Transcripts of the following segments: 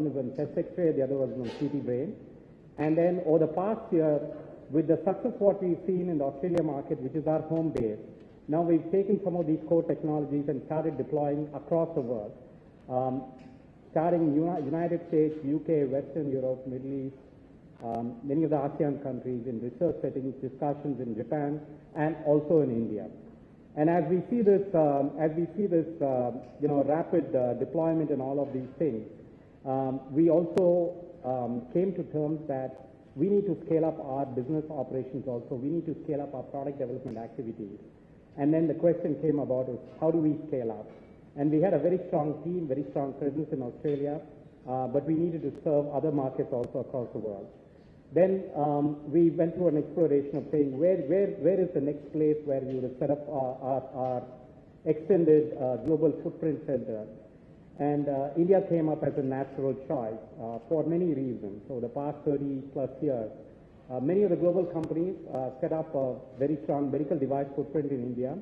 is on chest X-ray, the other was on CT brain. And then over the past year, with the success what we've seen in the Australia market, which is our home base, now we've taken some of these core technologies and started deploying across the world, starting United States, UK, Western Europe, Middle East, many of the ASEAN countries in research settings, discussions in Japan, and also in India. And as we see this, rapid deployment and all of these things, we also came to terms that we need to scale up our business operations also. We need to scale up our product development activities. And then the question came about is how do we scale up? And we had a very strong team, very strong presence in Australia, but we needed to serve other markets also across the world. Then we went through an exploration of saying where is the next place where we would set up our extended global footprint center. And India came up as a natural choice for many reasons. So the past 30 plus years, many of the global companies set up a very strong medical device footprint in India.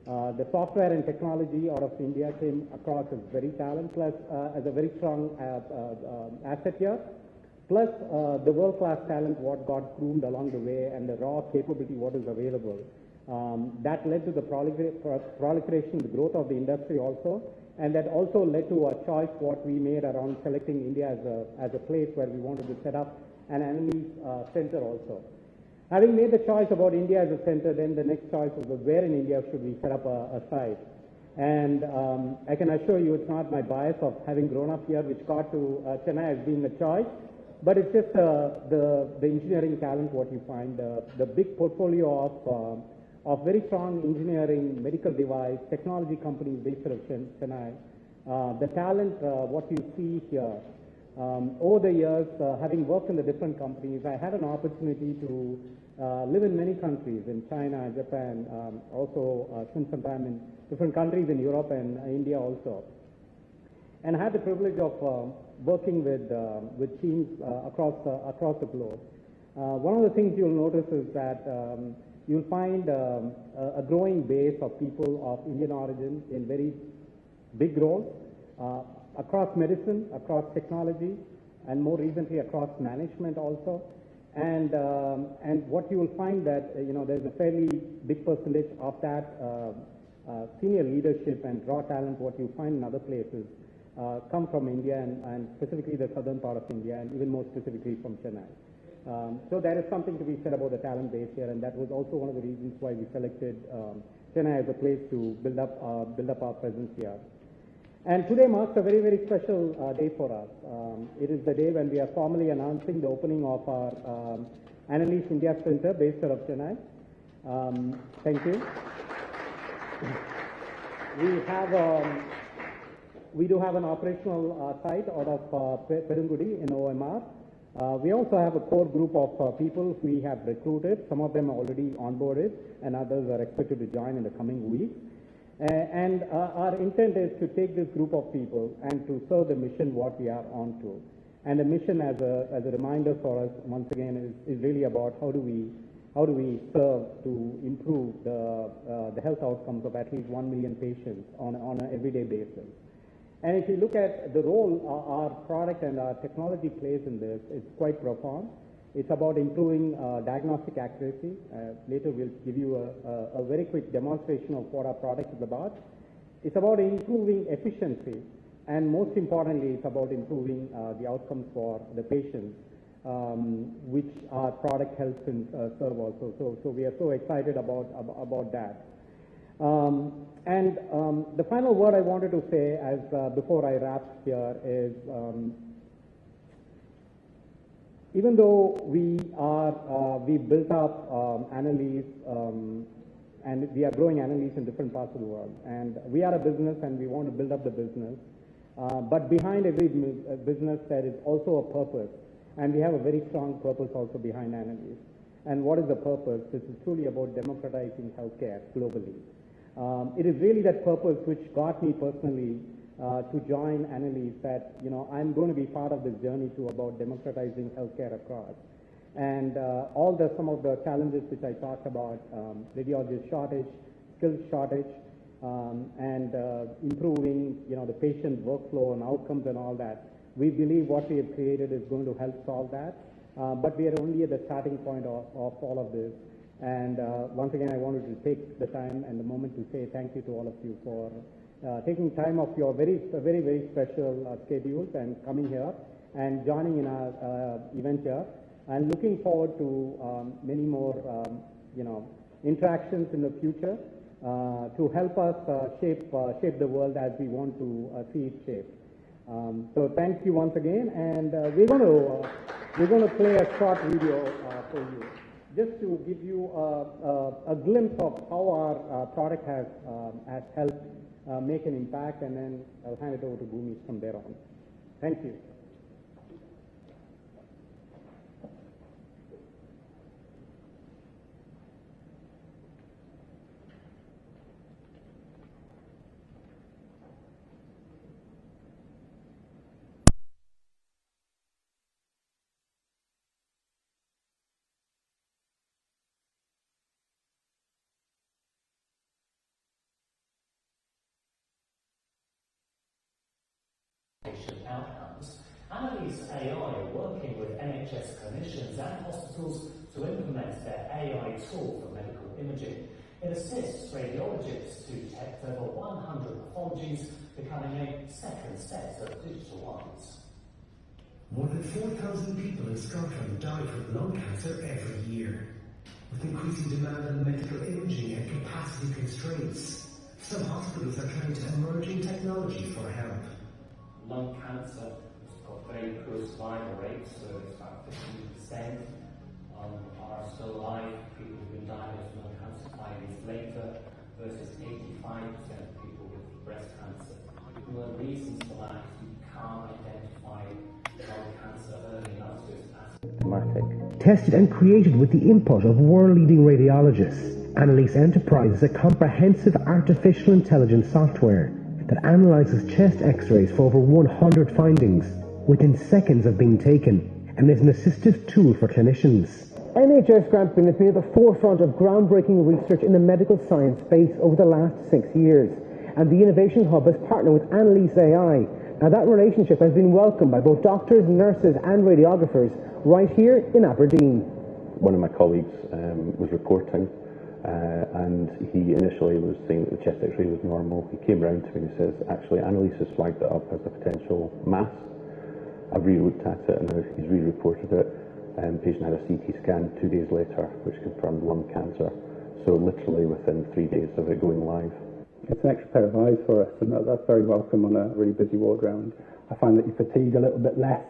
The software and technology out of India came across as very talent, plus as a very strong asset here. Plus the world-class talent what got groomed along the way and the raw capability what is available. That led to the proliferation, the growth of the industry also, and that also led to a choice what we made around selecting India as a place where we wanted to set up an Annalise center also. Having made the choice about India as a center, then the next choice was where in India should we set up a site. And I can assure you it's not my bias of having grown up here which got to Chennai as being a choice. But it's just the engineering talent what you find, the big portfolio of very strong engineering, medical device, technology companies based out of Chennai. The talent, what you see here. Over the years, having worked in the different companies, I had an opportunity to live in many countries, in China, Japan, also spent some time in different countries in Europe and India also. And I had the privilege of working with teams across the globe. One of the things you'll notice is that you'll find a growing base of people of Indian origin in very big roles across medicine, across technology, and more recently across management also. And what you will find that there's a fairly big percentage of that senior leadership and raw talent what you find in other places come from India and specifically the southern part of India and even more specifically from Chennai. So there is something to be said about the talent base here, and that was also one of the reasons why we selected Chennai as a place to build up our presence here. And today marks a very, very special day for us. It is the day when we are formally announcing the opening of our Annalise India Center based out of Chennai. Thank you. We do have an operational site out of Perungudi in OMR. We also have a core group of people we have recruited. Some of them are already onboarded and others are expected to join in the coming weeks. And our intent is to take this group of people and to serve the mission what we are on to. And the mission as a reminder for us once again is really about how do we serve to improve the health outcomes of at least 1 million patients on an everyday basis. And if you look at the role our product and our technology plays in this, it's quite profound. It's about improving diagnostic accuracy. Later we'll give you a very quick demonstration of what our product is about. It's about improving efficiency, and most importantly, it's about improving the outcomes for the patients, which our product helps and serve also. So we are so excited about that. And the final word I wanted to say as before I wrap here is even though we built up Annalise and we are growing Annalise in different parts of the world, and we are a business and we want to build up the business, but behind every business there is also a purpose, and we have a very strong purpose also behind Annalise. And what is the purpose? This is truly about democratizing healthcare globally. It is really that purpose which got me personally to join Annalise, that I'm going to be part of this journey to about democratizing healthcare across. And some of the challenges which I talked about, radiologist shortage, skills shortage, and improving the patient workflow and outcomes and all that. We believe what we have created is going to help solve that, but we are only at the starting point of all of this. And once again, I wanted to take the time and the moment to say thank you to all of you for taking time off your very special schedules and coming here and joining in our event here. And looking forward to many more, interactions in the future to help us shape the world as we want to see it shaped. So thank you once again, and we're going to play a short video for you, just to give you a glimpse of how our product has helped make an impact, and then I'll hand it over to Bhumi from there on. Thank you. Outcomes. Annalise.ai are working with NHS clinicians and hospitals to implement their AI tool for medical imaging. It assists radiologists to detect over 100 pathologies, becoming a second set of digital ones. More than 4,000 people in Scotland die from lung cancer every year. With increasing demand on medical imaging and capacity constraints, some hospitals are turning to emerging technology for help. Lung cancer has got very poor survival rates, so it's about 15% are still alive. People who've been diagnosed with lung cancer 5 years later, versus 85% of people with breast cancer. One of the reasons for that is you can't identify lung cancer early enough, so it's asymptomatic. Tested and created with the input of world-leading radiologists, Annalise Enterprise is a comprehensive artificial intelligence software that analyzes chest x-rays for over 100 findings within seconds of being taken, and is an assistive tool for clinicians. NHS Grampian has been at the forefront of groundbreaking research in the medical science space over the last 6 years, and the Innovation Hub has partnered with Annalise.ai. Now that relationship has been welcomed by both doctors, nurses and radiographers right here in Aberdeen. One of my colleagues was reporting and he initially was saying that the chest x-ray was normal. He came round to me and he says, actually Annalise has flagged it up as a potential mass. I've re-looked at it and he's re-reported it. The patient had a CT scan 2 days later which confirmed lung cancer. So literally within 3 days of it going live. It's an extra pair of eyes for us, and that's very welcome on a really busy ward round. I find that you fatigue a little bit less,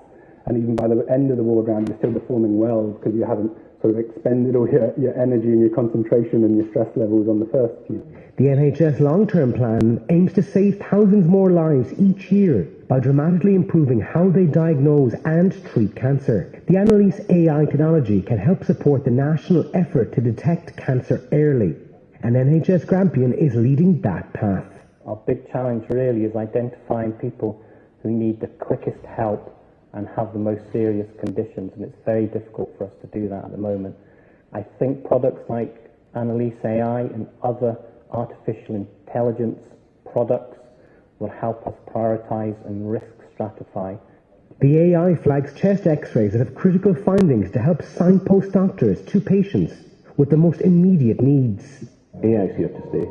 and even by the end of the ward round you're still performing well because you haven't sort of expended all your energy and your concentration and your stress levels on the first few. The NHS long-term plan aims to save thousands more lives each year by dramatically improving how they diagnose and treat cancer. The Annalise.ai technology can help support the national effort to detect cancer early, and NHS Grampian is leading that path. Our big challenge really is identifying people who need the quickest help and have the most serious conditions, and it's very difficult for us to do that at the moment. I think products like Annalise.ai and other artificial intelligence products will help us prioritise and risk stratify. The AI flags chest x-rays that have critical findings to help signpost doctors to patients with the most immediate needs. AI is here to stay.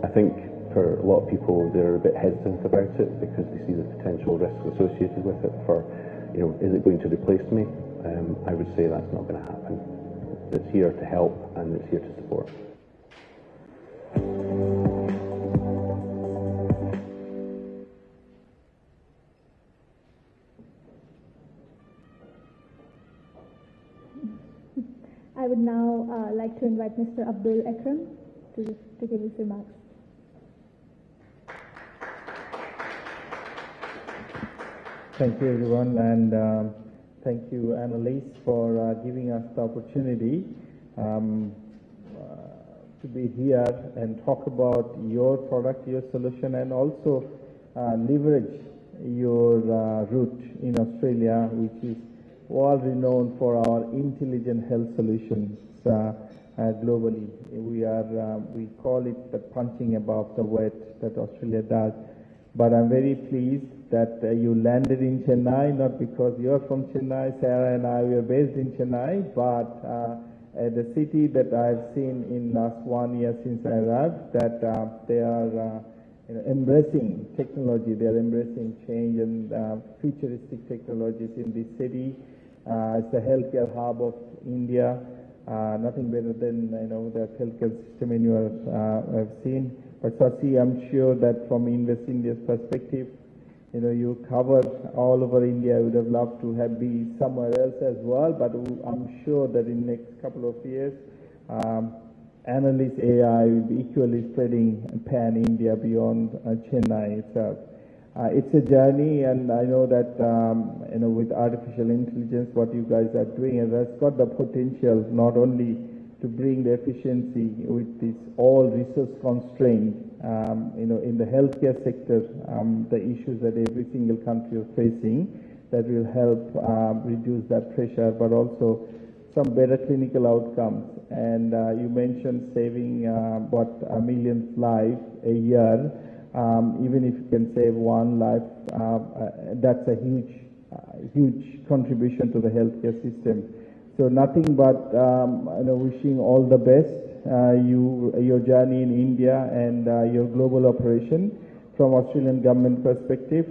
I think for a lot of people they're a bit hesitant about it because they see the potential risks associated with it for, is it going to replace me? I would say that's not going to happen. It's here to help and it's here to support. I would now like to invite Mr. Abdul Akram to give his remarks. Thank you, everyone, and thank you, Annalise, for giving us the opportunity to be here and talk about your product, your solution, and also leverage your route in Australia, which is world renowned for our intelligent health solutions globally. We call it the punching above the weight that Australia does. But I'm very pleased that you landed in Chennai, not because you're from Chennai. Sarah and I were based in Chennai, but the city that I've seen in last 1 year since I arrived, that they are embracing technology, they are embracing change and futuristic technologies in this city. It's the healthcare hub of India. Nothing better than the healthcare system anywhere I've seen. But Sasi, I'm sure that from Invest India's perspective, you cover all over India. I would have loved to have be somewhere else as well, but I'm sure that in the next couple of years, Annalise.ai will be equally spreading pan-India beyond Chennai itself. It's a journey, and I know that with artificial intelligence, what you guys are doing, and that's got the potential not only to bring the efficiency with this all resource constraint, in the healthcare sector, the issues that every single country is facing, that will help reduce that pressure, but also some better clinical outcomes. And you mentioned saving a millionth life a year. Even if you can save one life, that's a huge contribution to the healthcare system. So nothing but wishing all the best, your journey in India and your global operation. From Australian government perspective,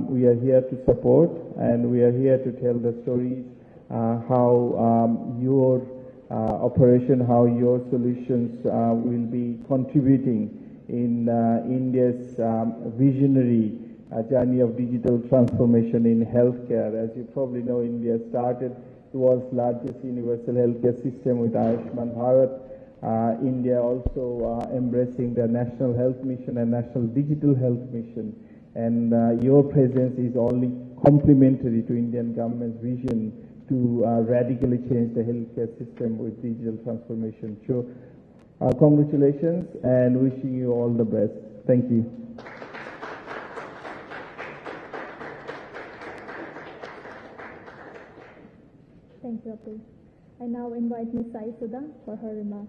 we are here to support, and we are here to tell the stories how your operation, how your solutions will be contributing in India's visionary journey of digital transformation in healthcare. As you probably know, India started the world's largest universal healthcare system with Ayushman Bharat. India also embracing the National Health Mission and National Digital Health Mission. And your presence is only complementary to Indian government's vision to radically change the healthcare system with digital transformation. So, congratulations and wishing you all the best. Thank you. Thank you, Abdul. I now invite Ms. Sai Sudha for her remarks.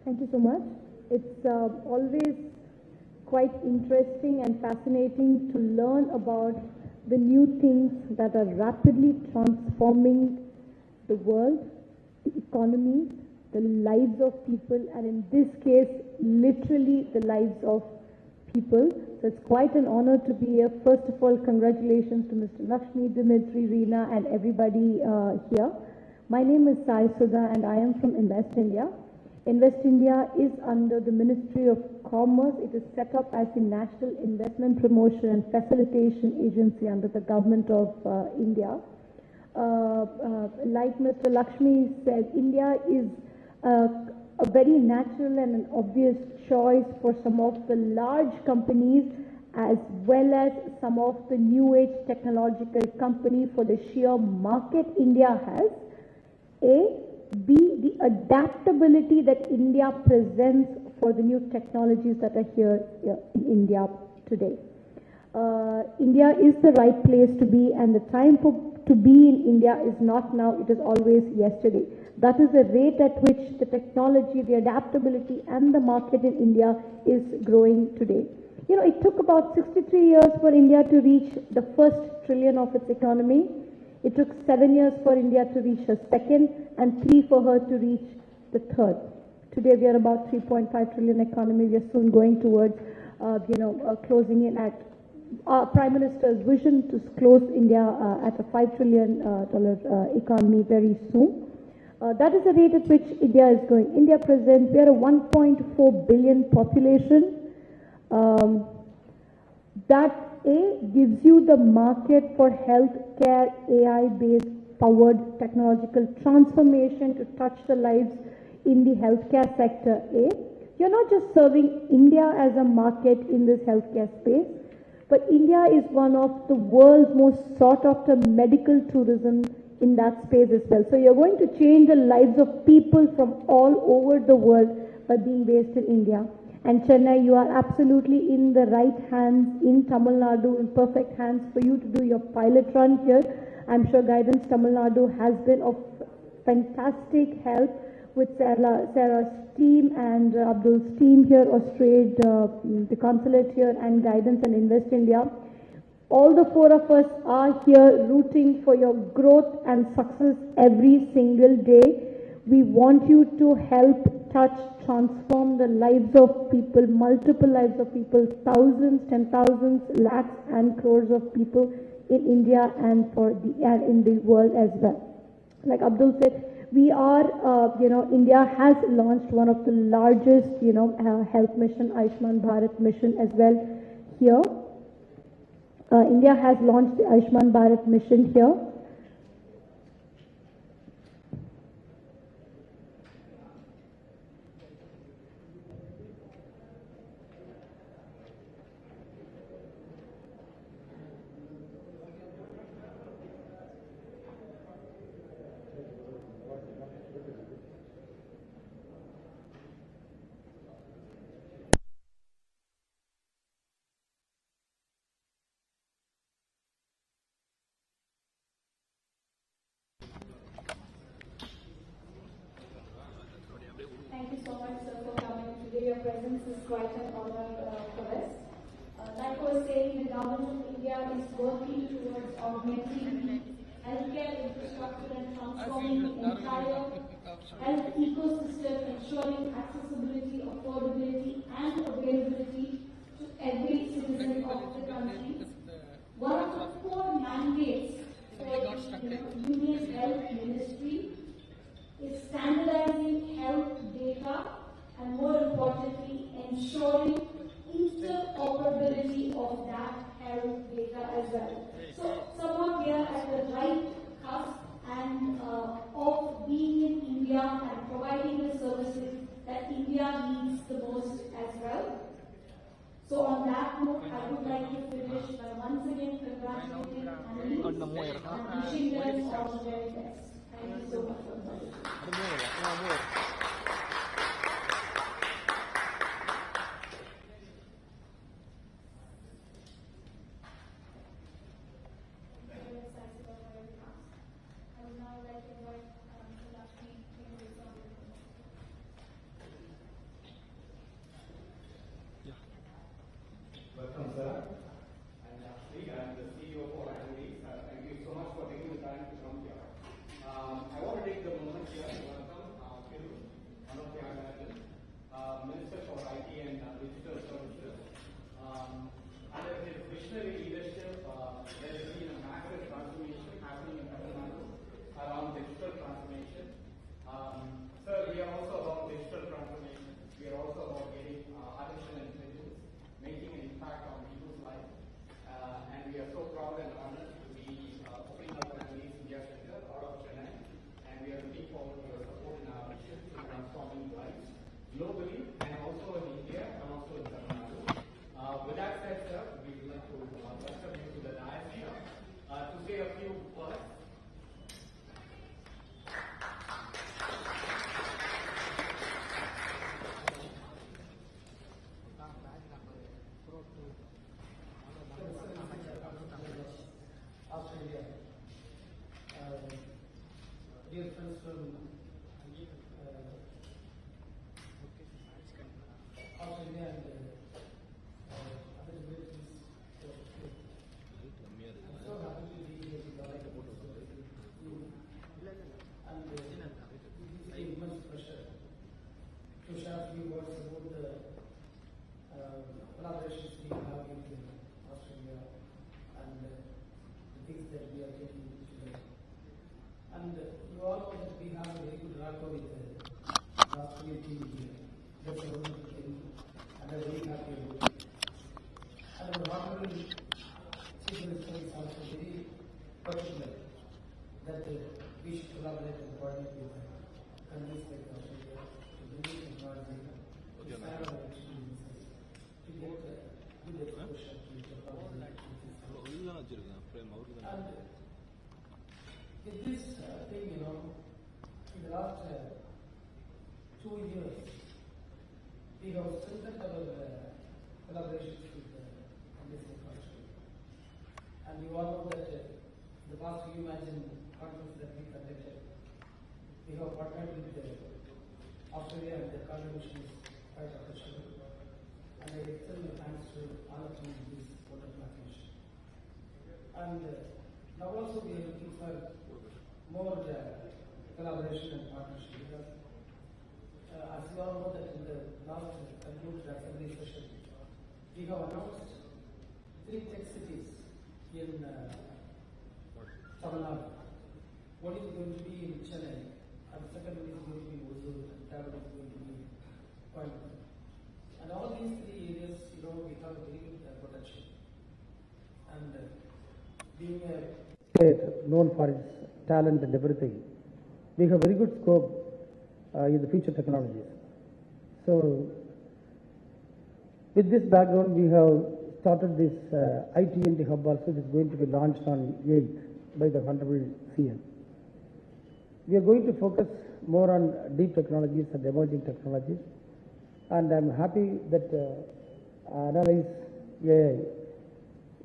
Thank you so much. It's always quite interesting and fascinating to learn about the new things that are rapidly transforming the world, the economy, the lives of people, and in this case, literally the lives of people. So it's quite an honor to be here. First of all, congratulations to Mr. Lakshmi, Dimitri, Reena, and everybody here. My name is Sai Sudha, and I am from Invest India. Invest India is under the Ministry of Commerce. It is set up as the National Investment Promotion and Facilitation Agency under the Government of India. Like Mr. Lakshmi said, India is a very natural and an obvious choice for some of the large companies as well as some of the new age technological companies for the sheer market India has. B, the adaptability that India presents for the new technologies that are here in India today. India is the right place to be, and the time to be in India is not now, it is always yesterday. That is the rate at which the technology, the adaptability, and the market in India is growing today. It took about 63 years for India to reach the first trillion of its economy. It took 7 years for India to reach her second, and 3 for her to reach the third. Today we are about 3.5 trillion economy. We are soon going towards, closing in at our Prime Minister's vision to close India at a $5 trillion economy very soon. That is the rate at which India is going. India presents, we are a 1.4 billion population. That gives you the market for healthcare, AI-based powered technological transformation to touch the lives in the healthcare sector. You're not just serving India as a market in this healthcare space, but India is one of the world's most sought after medical tourism in that space as well. So you're going to change the lives of people from all over the world by being based in India. And Chennai, you are absolutely in the right hands, in Tamil Nadu, in perfect hands for you to do your pilot run here. I'm sure Guidance Tamil Nadu has been of fantastic help with Sarah's team and Abdul's team here, Australia, the consulate here, and Guidance and Invest India. All the four of us are here rooting for your growth and success every single day. We want you to help touch, transform the lives of people, multiple lives of people, thousands, 10,000s, lakhs and crores of people in India and in the world as well. Like Abdul said, we are, India has launched one of the largest, health mission, Ayushman Bharat mission as well here. India has launched the Ayushman Bharat mission here. Thank you so much, sir, for coming today. Your presence is quite an honor for us. Like I was saying, the government of India is working towards augmenting healthcare infrastructure and transforming the entire health ecosystem, ensuring accessibility, affordability, and availability to every citizen of the country. One of the core mandates for the Union Health Ministry is standardizing health data and, more importantly, ensuring interoperability of that health data as well. So, somewhat we are at the right cusp and of being in India and providing the services that India needs the most as well. So, on that note, I would like to finish by once again congratulating Annalise and wishing them all the very best. Thank you so much for that. Welcome, sir. I'm Ashley. I'm the CEO for Annalise. Thank you so much for taking the time to come here. I want to take the moment here to welcome Kiru, one of the American Minister for IT and Digital Services. Under his visionary leadership, there has been a massive transformation happening in Tamil Nadu around digital transformation. Sir, we are also about digital transformation. We are also about getting artificial intelligence, making an impact on people's lives. And we are so proud and honored to be opening up Annalise India Center out of Chennai. And we are looking forward to your support in our mission to transforming lives globally and also in India and also in Tamil Nadu. With that said, sir, we would like to welcome you to the dais here to say a few words. Australia. Dear friends from Australia and other relatives. I'm so happy to be here with all of you. And it is an immense pleasure to share a few words about the collaborations we have in Australia and things that we are taking today. And you all know that we have a very good rapport with the Australian TV here. That's a wonderful thing, and I'm very happy about it. And our honorable Chief Minister is also very particular that we should collaborate and coordinate with countries like Australia to bring technology, to stand our experiences, to get good exposure to technology. And with this thing, in the last 2 years, we have strengthened our collaborations with this country. And you all know that in the past few Imagine conference that we conducted, we have partnered with Australia and their contribution is quite appreciable. And I extend my thanks to all of you in this wonderful occasion. And now also we are looking for more collaboration and partnership because as you all know that in the last concluded assembly session, we have announced 3 tech cities in Tamil Nadu. One is going to be in Chennai, and the second one is going to be Hosur, and the third one is going to be Kollywood. And all these 3 areas, we have very good potential. And being a state known for its talent and everything, we have very good scope in the future technologies. So, with this background, we have started this IT&D hub also. It is going to be launched on 8th by the Honorable CM. We are going to focus more on deep technologies and emerging technologies, and I am happy that Annalise.ai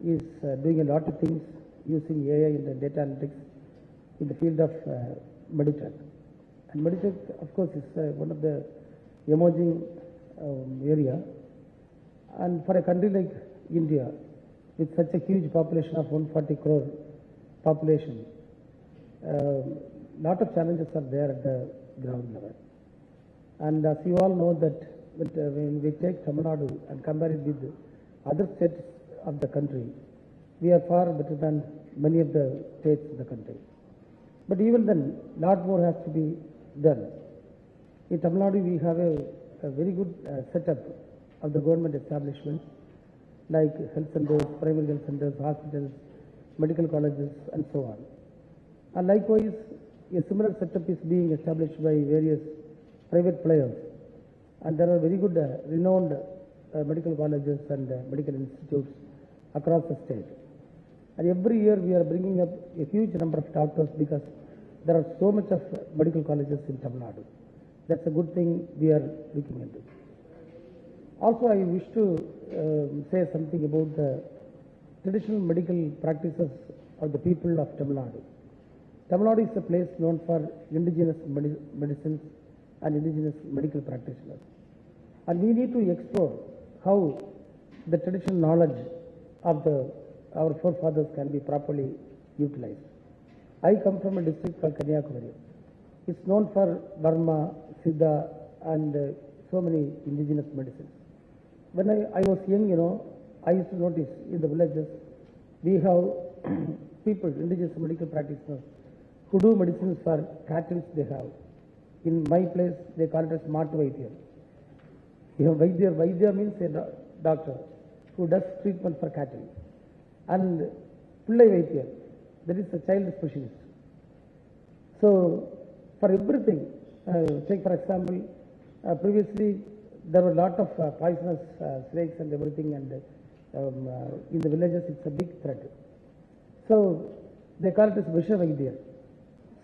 is doing a lot of things using AI in the data analytics in the field of Meditech. And Meditech, of course, is one of the emerging area. And for a country like India, with such a huge population of 140 crore population, lot of challenges are there at the ground level. And as you all know that when we take Tamil Nadu and compare it with other states of the country, we are far better than many of the states in the country. But even then, lot more has to be done. In Tamil Nadu, we have a very good setup of the government establishments like health centers, primary health centers, hospitals, medical colleges, and so on. And likewise, a similar setup is being established by various private players. And there are very good renowned medical colleges and medical institutes across the state. And every year we are bringing up a huge number of doctors because there are so much of medical colleges in Tamil Nadu. That's a good thing we are looking into. Also, I wish to say something about the traditional medical practices of the people of Tamil Nadu. Tamil Nadu is a place known for indigenous medicines and indigenous medical practitioners. And we need to explore how the traditional knowledge of our forefathers can be properly utilized. I come from a district called Kanyakumari. It's known for Burma, Siddha, and so many indigenous medicines. When I was young, I used to notice in the villages, we have people, indigenous medical practitioners, who do medicines for cattle they have. In my place, they call it as Matu Vaidya. Vaidya means a doctor who does treatment for cattle. And Pullai Vaidya, that is a child specialist. So, for everything, take for example, previously there were a lot of poisonous snakes and everything, and in the villages it's a big threat. So, they call it as Visha Vaidya.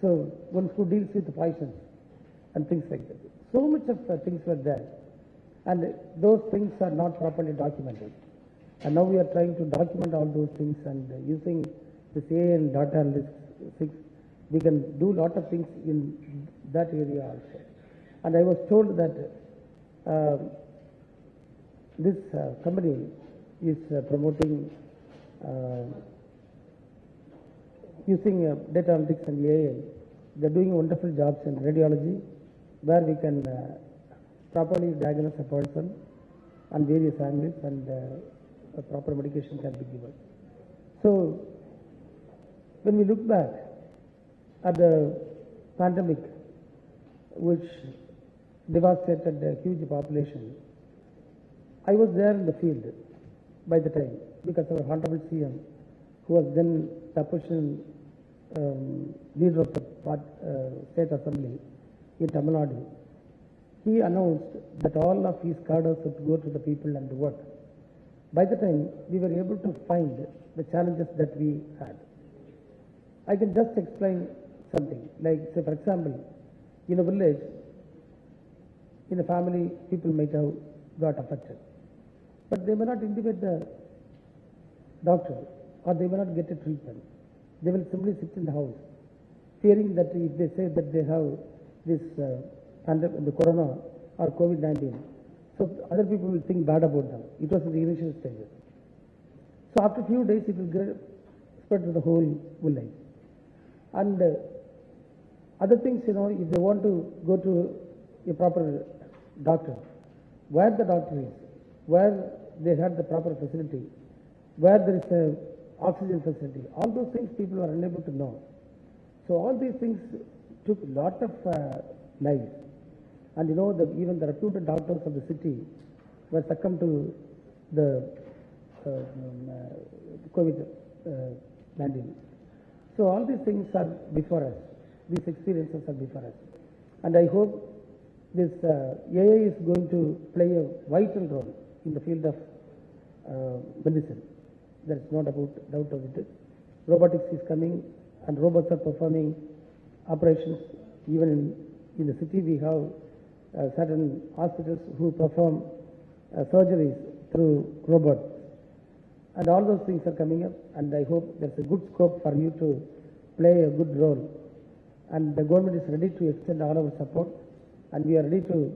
So, one who deals with the poisons and things like that. So much of things were there, and those things are not properly documented. And now we are trying to document all those things, and using this AI and data analytics, we can do a lot of things in that area also. And I was told that this company is promoting using data analytics and AI. They are doing wonderful jobs in radiology, where we can properly diagnose a person on various angles, and a proper medication can be given. So, when we look back at the pandemic, which devastated a huge population, I was there in the field by the time, because our Honorable CM, who was then the opposition leader of the State Assembly in Tamil Nadu, he announced that all of his cadres would go to the people and work. By the time, we were able to find the challenges that we had. I can just explain something, like say for example, in a village, in a family, people might have got affected, but they may not intimate the doctor, or they may not get a treatment. They will simply sit in the house, fearing that if they say that they have this the corona or COVID-19. So other people will think bad about them. It was in the initial stages. So after a few days, it will spread to the whole village. And other things, if they want to go to a proper doctor, where the doctor is, where they had the proper facility, where there is a oxygen facility, all those things people are unable to know. So all these things took a lot of lives. And even the reputed doctors of the city were succumbed to the COVID-19. So all these things are before us. These experiences are before us. And I hope this AI is going to play a vital role in the field of medicine. There is no doubt of it. Robotics is coming and robots are performing operations. Even in the city we have certain hospitals who perform surgeries through robots. And all those things are coming up, and I hope there's a good scope for you to play a good role. And the government is ready to extend all our support, and we are ready to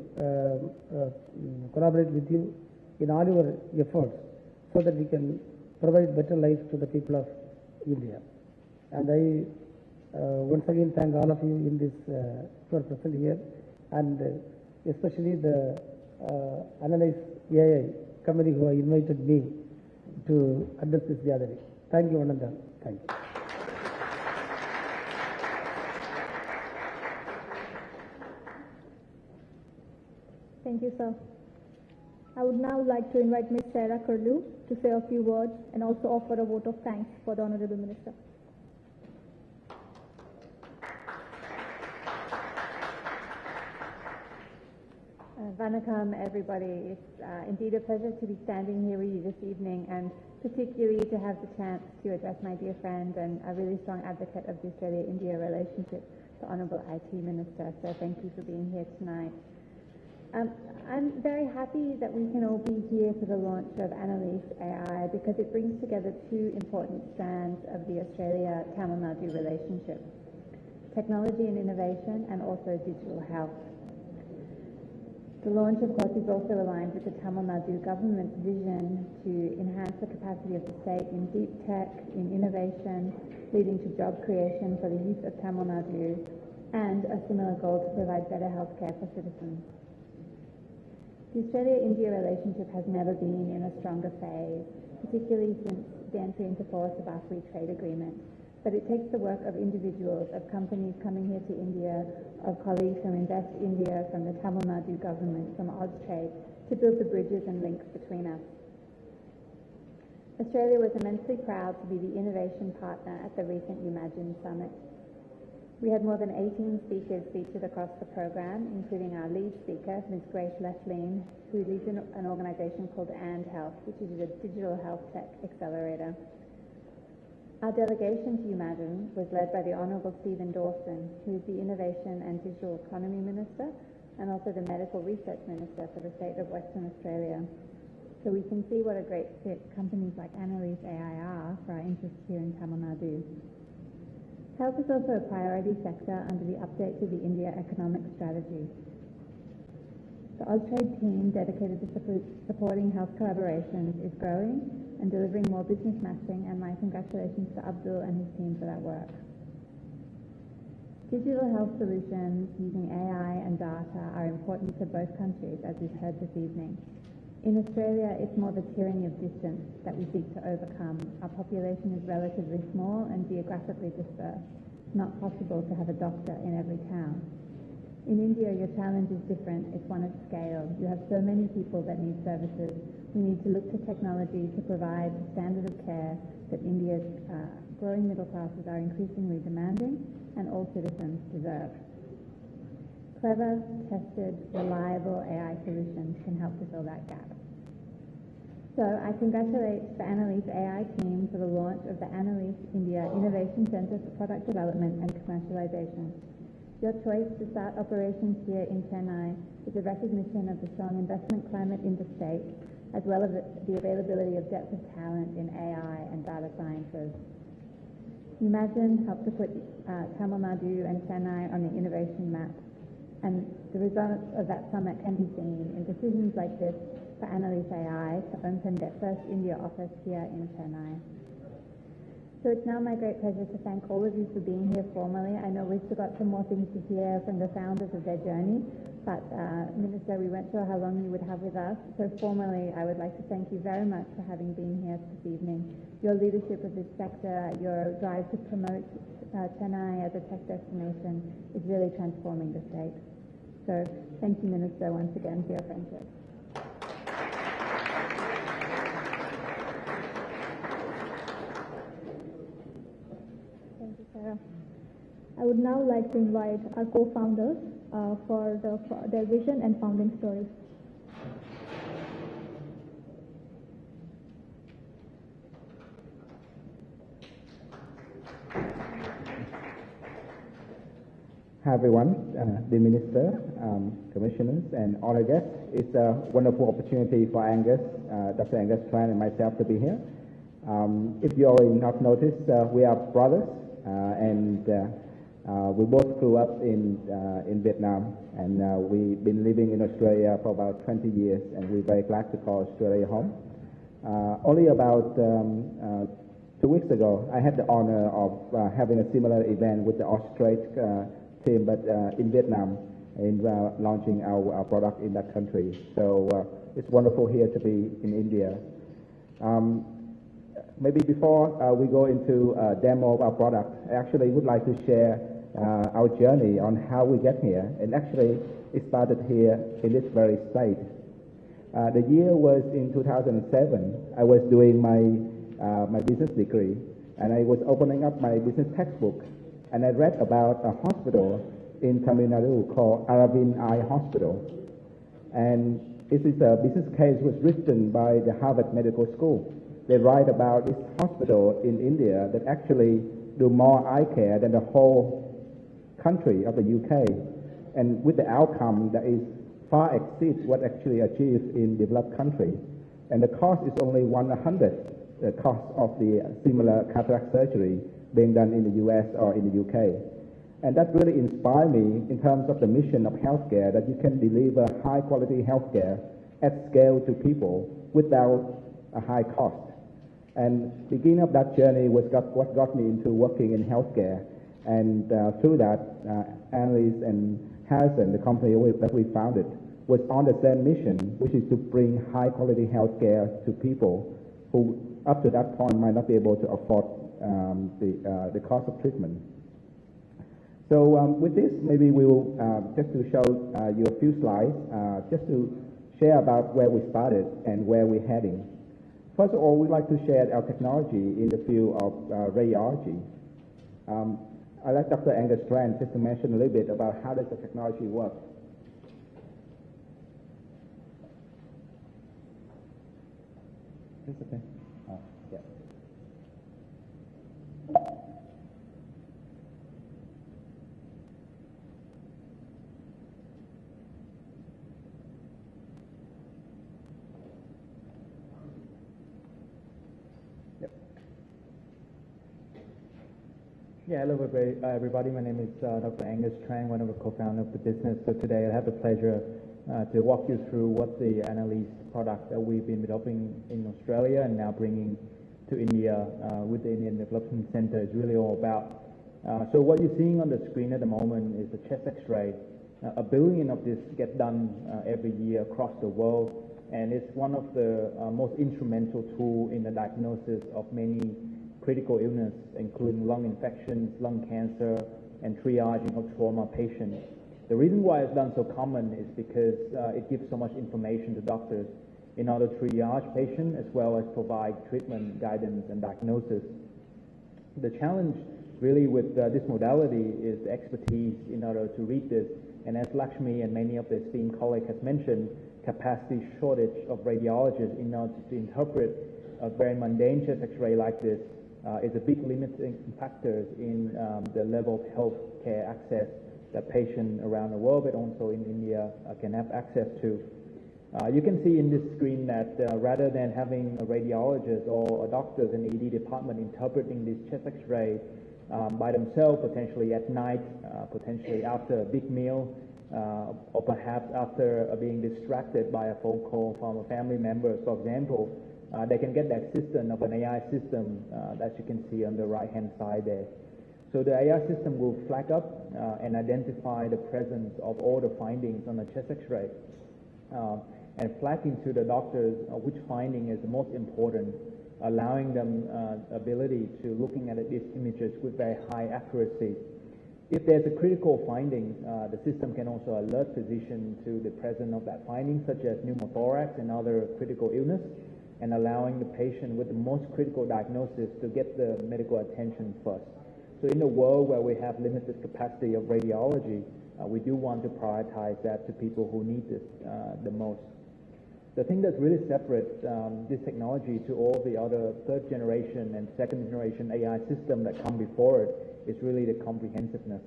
collaborate with you in all your efforts so that we can provide better life to the people of India. And I once again thank all of you in this who are present here, and especially the Annalise.ai company who invited me to address this gathering. Thank you, Ananda. Thank you. Thank you, sir. I would now like to invite Ms. Sarah Kurlu to say a few words and also offer a vote of thanks for the Honorable Minister. Vanakkam, everybody. It's indeed a pleasure to be standing here with you this evening, and particularly to have the chance to address my dear friend and a really strong advocate of the Australia-India relationship, the Honourable IT Minister. So thank you for being here tonight. I'm very happy that we can all be here for the launch of Annalise.ai because it brings together two important strands of the Australia-Tamil Nadu relationship: technology and innovation, and also digital health. The launch, of course, is also aligned with the Tamil Nadu government's vision to enhance the capacity of the state in deep tech, in innovation, leading to job creation for the youth of Tamil Nadu, and a similar goal to provide better healthcare for citizens. The Australia-India relationship has never been in a stronger phase, particularly since the entry into force of our free trade agreement. But it takes the work of individuals, of companies coming here to India, of colleagues from Invest India, from the Tamil Nadu government, from Austrade, to build the bridges and links between us. Australia was immensely proud to be the innovation partner at the recent Imagine Summit. We had more than 18 speakers featured across the program, including our lead speaker, Ms. Grace Lefline, who leads an organisation called And Health, which is a digital health tech accelerator. Our delegation to Imagine was led by the Honourable Stephen Dawson, who is the Innovation and Digital Economy Minister and also the Medical Research Minister for the state of Western Australia. So we can see what a great fit companies like Annalise.ai are for our interests here in Tamil Nadu. Health is also a priority sector under the update to the India Economic Strategy. The Austrade team dedicated to supporting health collaborations is growing and delivering more business matching, and my congratulations to Abdul and his team for that work. Digital health solutions using AI and data are important to both countries, as we've heard this evening. In Australia, it's more the tyranny of distance that we seek to overcome. Our population is relatively small and geographically dispersed. It's not possible to have a doctor in every town. In India, your challenge is different. It's one of scale. You have so many people that need services. We need to look to technology to provide the standard of care that India's growing middle classes are increasingly demanding and all citizens deserve. Clever, tested, reliable AI solutions can help to fill that gap. So I congratulate the Annalise.ai team for the launch of the Annalise India Innovation Centre for Product Development and Commercialisation. Your choice to start operations here in Chennai is a recognition of the strong investment climate in the state, as well as the availability of depth of talent in AI and data sciences. Imagine helped to put Tamil Nadu and Chennai on the innovation map, and The results of that summit can be seen in decisions like this for Annalise.ai to open their first India office here in Chennai. So it's now my great pleasure to thank all of you for being here formally. I know we've still got some more things to hear from the founders of their journey, but Minister, we weren't sure how long you would have with us. So formally, I would like to thank you very much for having been here this evening. Your leadership of this sector, your drive to promote Chennai as a tech destination is really transforming the state. So thank you, Minister, once again for your friendship. Thank you, Sarah. I would now like to invite our co-founders for their vision and founding story. Hi everyone, the Minister, Commissioners and all guests. It's a wonderful opportunity for Angus, Dr. Angus Tran and myself to be here. If you already not noticed, we are brothers and we both grew up in Vietnam, and we've been living in Australia for about 20 years, and we're very glad to call Australia home. Only about 2 weeks ago, I had the honor of having a similar event with the Australian team, but in Vietnam, in launching our product in that country. So it's wonderful here to be in India. Maybe before we go into a demo of our product, I actually would like to share our journey on how we get here. And actually, it started here in this very state. The year was in 2007. I was doing my business degree, and I was opening up my business textbook, and I read about a hospital in Tamil Nadu called Aravind Eye Hospital. And this is a business case was written by the Harvard Medical School. They write about this hospital in India that actually do more eye care than the whole country of the UK, and with the outcome that is far exceeds what actually achieved in developed country. And the cost is only 1/100 the cost of the similar cataract surgery being done in the US or in the UK. And that really inspired me in terms of the mission of healthcare, that you can deliver high quality healthcare at scale to people without a high cost. And beginning of that journey was what got me into working in healthcare. And through that, Annalise and Harrison, the company that we founded, was on the same mission, which is to bring high quality healthcare to people who up to that point might not be able to afford the cost of treatment. So with this, maybe we will just to show you a few slides, just to share about where we started and where we're heading. First of all, we'd like to share our technology in the field of radiology. I'd like Dr. Angus Tran just to mention a little bit about how does the technology work. It's okay. Yeah. Yeah, hello everybody. My name is Dr. Angus Tran, one of the co-founders of the business. So today I have the pleasure to walk you through what the Annalise product that we've been developing in Australia and now bringing to India with the Indian Development Center is really all about. So what you're seeing on the screen at the moment is the chest X-ray. 1 billion of this get done every year across the world, and it's one of the most instrumental tools in the diagnosis of many critical illness, including lung infections, lung cancer, and triaging of trauma patients. The reason why it's done so common is because it gives so much information to doctors in order to triage patients as well as provide treatment guidance and diagnosis. The challenge really with this modality is the expertise in order to read this, and as Lakshmi and many of the esteemed colleagues have mentioned, capacity shortage of radiologists in order to interpret a very mundane chest X-ray like this is a big limiting factor in the level of health care access that patients around the world, but also in India, can have access to. You can see in this screen that rather than having a radiologist or a doctor in the ED department interpreting this chest X-ray by themselves, potentially at night, potentially after a big meal, or perhaps after being distracted by a phone call from a family member, for example, they can get the assistance of an AI system that you can see on the right-hand side there. So the AI system will flag up and identify the presence of all the findings on the chest X-ray and flagging to the doctors which finding is the most important, allowing them ability to looking at these images with very high accuracy. If there's a critical finding, the system can also alert physician to the presence of that finding, such as pneumothorax and other critical illness, and allowing the patient with the most critical diagnosis to get the medical attention first. So in a world where we have limited capacity of radiology, we do want to prioritize that to people who need this the most. The thing that's really separate this technology to all the other third generation and second generation AI system that come before it is really the comprehensiveness.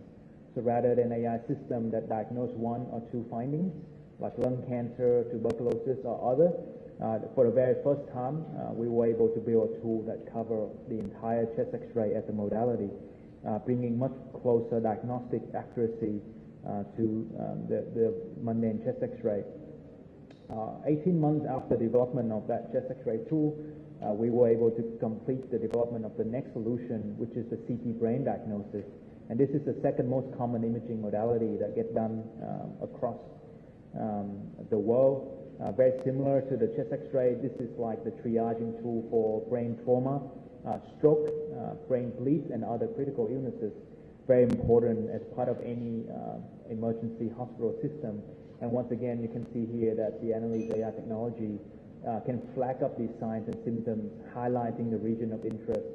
So rather than AI system that diagnose one or two findings, like lung cancer, tuberculosis, or other, for the very first time, we were able to build a tool that covers the entire chest X-ray as a modality, bringing much closer diagnostic accuracy to the mundane chest X-ray. 18 months after development of that chest X-ray tool, we were able to complete the development of the next solution, which is the CT brain diagnosis. And this is the second most common imaging modality that gets done across the world. Very similar to the chest X-ray, this is like the triaging tool for brain trauma, stroke, brain bleeds, and other critical illnesses. Very important as part of any emergency hospital system. And once again, you can see here that the Annalise.ai technology can flag up these signs and symptoms, highlighting the region of interest,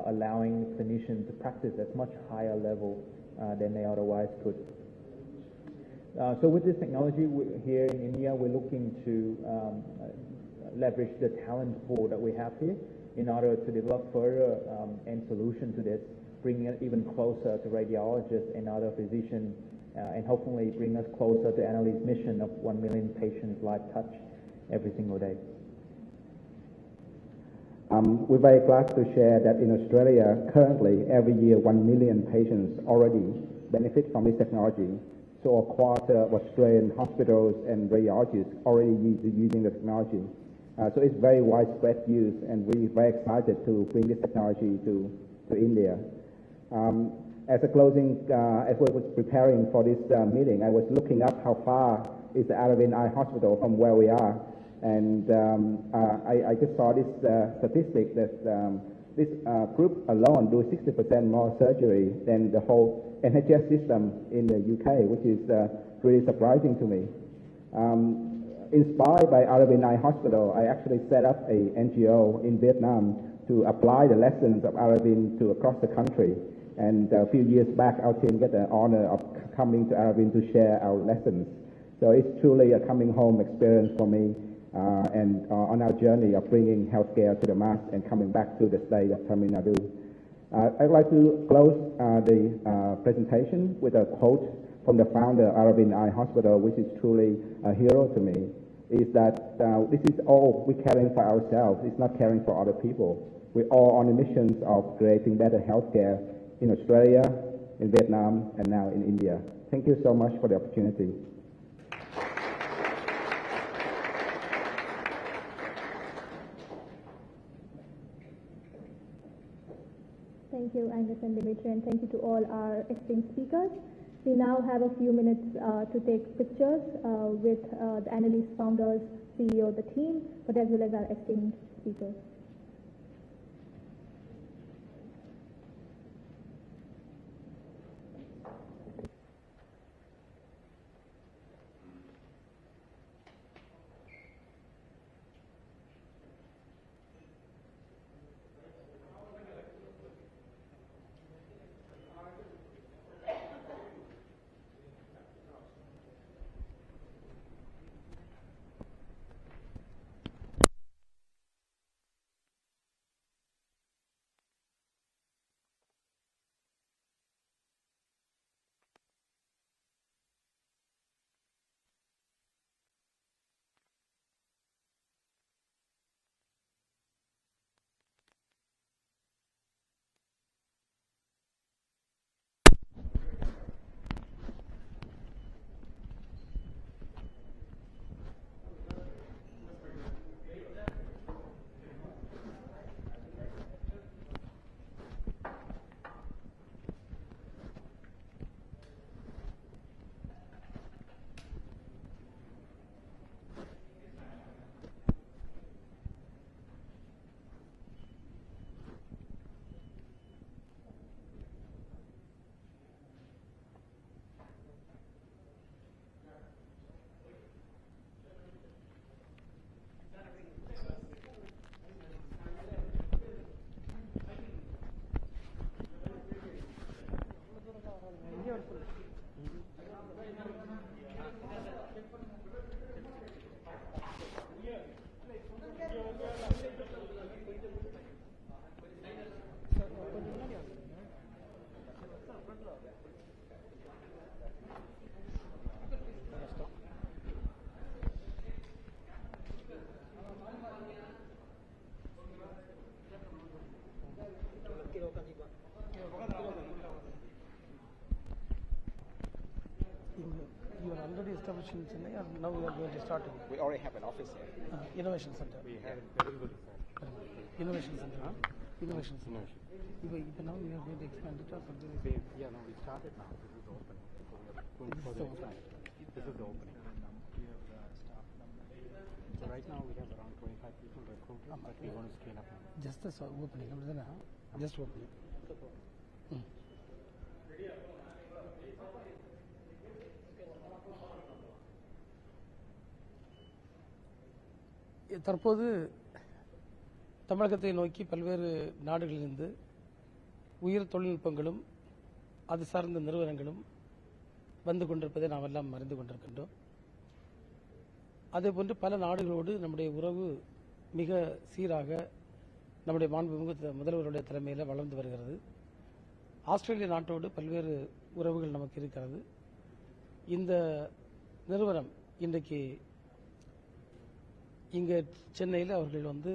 allowing clinicians to practice at much higher level than they otherwise could. So with this technology here in India, we're looking to leverage the talent pool that we have here in order to develop further end solution to this, bringing it even closer to radiologists and other physicians, and hopefully bring us closer to Annalise's mission of 1 million patients live touch every single day. We're very glad to share that in Australia, currently, every year, 1 million patients already benefit from this technology. So a quarter of Australian hospitals and radiologists already using the technology. So it's very widespread use, and we're very excited to bring this technology to India. As a closing, as we were preparing for this meeting, I was looking up how far is the Aravind Eye Hospital from where we are, and I just saw this statistic that this group alone do 60% more surgery than the whole NHS system in the UK, which is really surprising to me. Inspired by Aravind Eye Hospital, I actually set up a NGO in Vietnam to apply the lessons of Aravind to across the country. And a few years back, our team got the honor of coming to Aravind to share our lessons. So it's truly a coming home experience for me, and on our journey of bringing healthcare to the mass and coming back to the state of Tamil Nadu. I'd like to close the presentation with a quote from the founder of Aravind Eye Hospital, which is truly a hero to me, is that this is all we're caring for ourselves. It's not caring for other people. We're all on a mission of creating better healthcare in Australia, in Vietnam, and now in India. Thank you so much for the opportunity. Thank you, Angus and Dimitri, and thank you to all our esteemed speakers. We now have a few minutes to take pictures with the Annalise founders, CEO, the team, but as well as our esteemed speakers. Innovation Center, or now we are going to start it? We already have an office here. Innovation Center. We have very good. Innovation Center. Innovation Center. Now we are going to expand it or something? Yeah, no, we started now. This is the opening. So we are going for the expand. This is the opening. So right now we have around 25 people recruited, but we want to scale up now. Just the opening, just opening. தற்போது தமிழகத்தை நோக்கி பல்வேறு நாடுகளிலிருந்து உயர் தொழில்நுட்பங்களும் அது சார்ந்த நிறுவனங்களும் வந்து கொண்டிருப்பதை நாம் எல்லாம் அறிந்து கொண்டிருக்கின்றோம். அதேபோன்று பல நாடுகளோடு நம்முடைய உறவு மிக சீராக நம்முடைய மாண்புமிகு முதல்வருடைய தலைமையில் வளர்ந்து வருகிறது. ஆஸ்திரேலிய நாட்டோடு பல்வேறு உறவுகள் நமக்கு இருக்கிறது. இந்த நிறுவனம் இன்றைக்கு இங்கே சென்னையில் அவர்கள் வந்து